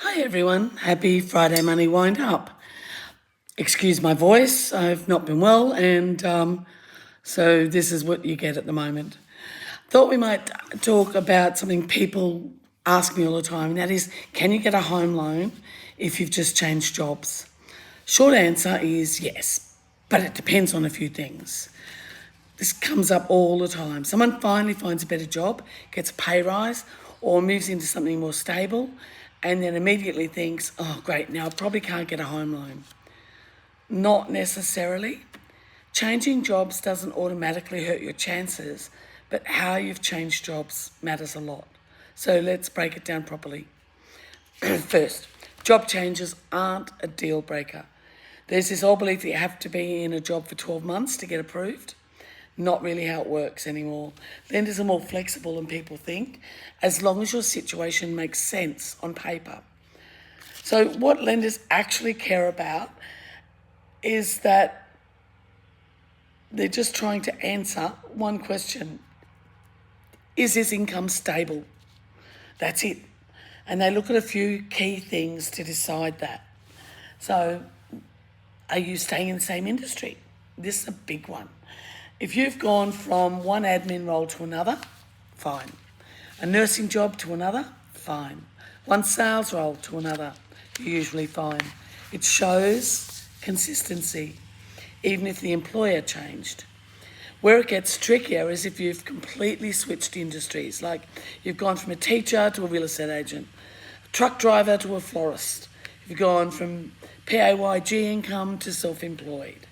Hi everyone, happy Friday Money Wind Up. Excuse my voice, I've not been well, and so this is what you get at the moment. Thought we might talk about something people ask me all the time, and that is, can you get a home loan if you've just changed jobs? Short answer is yes, but it depends on a few things. This comes up all the time. Someone finally finds a better job, gets a pay rise, or moves into something more stable, and then immediately thinks, oh, great, now I probably can't get a home loan. Not necessarily. Changing jobs doesn't automatically hurt your chances, but how you've changed jobs matters a lot. So let's break it down properly. First, job changes aren't a deal breaker. There's this old belief that you have to be in a job for 12 months to get approved. Not really how it works anymore. Lenders are more flexible than people think, as long as your situation makes sense on paper. So what lenders actually care about is that they're just trying to answer one question. Is this income stable? That's it. And they look at a few key things to decide that. So, are you staying in the same industry? This is a big one. If you've gone from one admin role to another, fine. A nursing job to another, fine. One sales role to another, you're usually fine. It shows consistency, even if the employer changed. Where it gets trickier is if you've completely switched industries, like you've gone from a teacher to a real estate agent, a truck driver to a florist. You've gone from PAYG income to self-employed.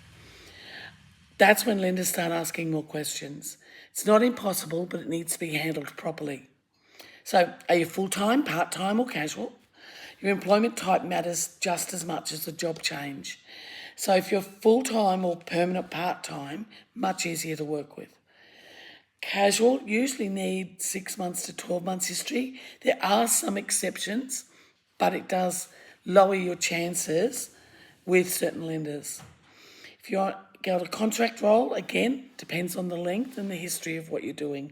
That's when lenders start asking more questions. It's not impossible, but it needs to be handled properly. So, are you full-time, part-time or casual? Your employment type matters just as much as the job change. So if you're full-time or permanent part-time, much easier to work with. Casual usually need 6 months to 12 months history. There are some exceptions, but it does lower your chances with certain lenders. If you're got a contract role, again, depends on the length and the history of what you're doing.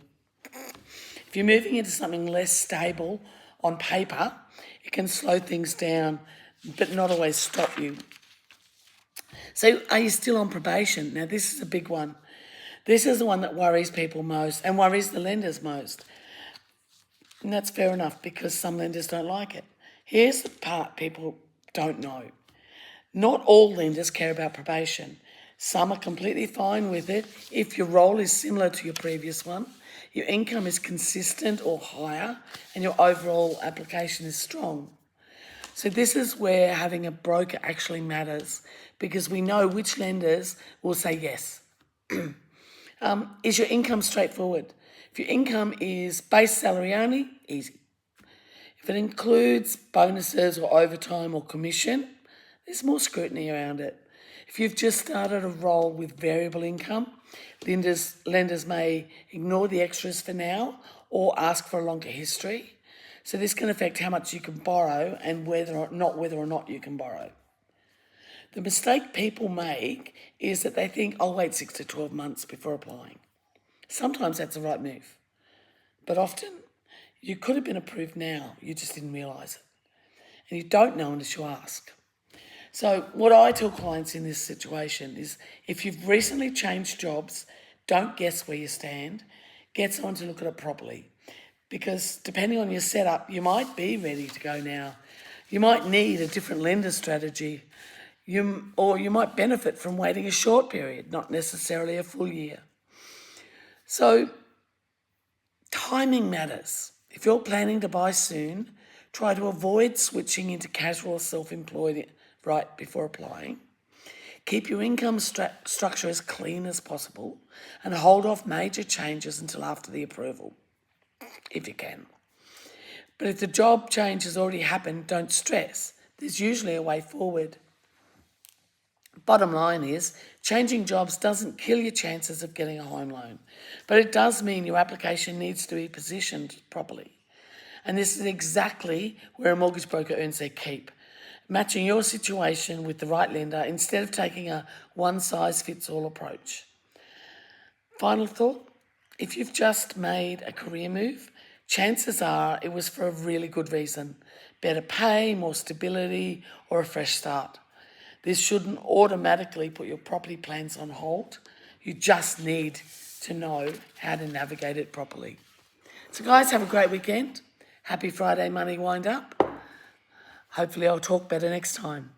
If you're moving into something less stable on paper, it can slow things down, but not always stop you. So are you still on probation? Now, this is a big one. This is the one that worries people most and worries the lenders most. And that's fair enough because some lenders don't like it. Here's the part people don't know. Not all lenders care about probation. Some are completely fine with it if your role is similar to your previous one, your income is consistent or higher, and your overall application is strong. So this is where having a broker actually matters because we know which lenders will say yes. Is your income straightforward? If your income is base salary only, easy. If it includes bonuses or overtime or commission, there's more scrutiny around it. If you've just started a role with variable income, lenders may ignore the extras for now or ask for a longer history. So this can affect how much you can borrow and whether or not you can borrow. The mistake people make is that they think, I'll wait 6 to 12 months before applying. Sometimes that's the right move. But often, you could have been approved now, you just didn't realise it. And you don't know unless you ask. So what I tell clients in this situation is if you've recently changed jobs, don't guess where you stand. Get someone to look at it properly. Because depending on your setup, you might be ready to go now. You might need a different lender strategy. Or you might benefit from waiting a short period, not necessarily a full year. So timing matters. If you're planning to buy soon, try to avoid switching into casual or self-employed right before applying. Keep your income structure as clean as possible and hold off major changes until after the approval, if you can. But if the job change has already happened, don't stress. There's usually a way forward. Bottom line is, changing jobs doesn't kill your chances of getting a home loan, but it does mean your application needs to be positioned properly. And this is exactly where a mortgage broker earns their keep, matching your situation with the right lender instead of taking a one-size-fits-all approach. Final thought, if you've just made a career move, chances are it was for a really good reason. better pay, more stability, or a fresh start. This shouldn't automatically put your property plans on hold. You just need to know how to navigate it properly. So guys, have a great weekend. Happy Friday Money Wind Up. Hopefully I'll talk better next time.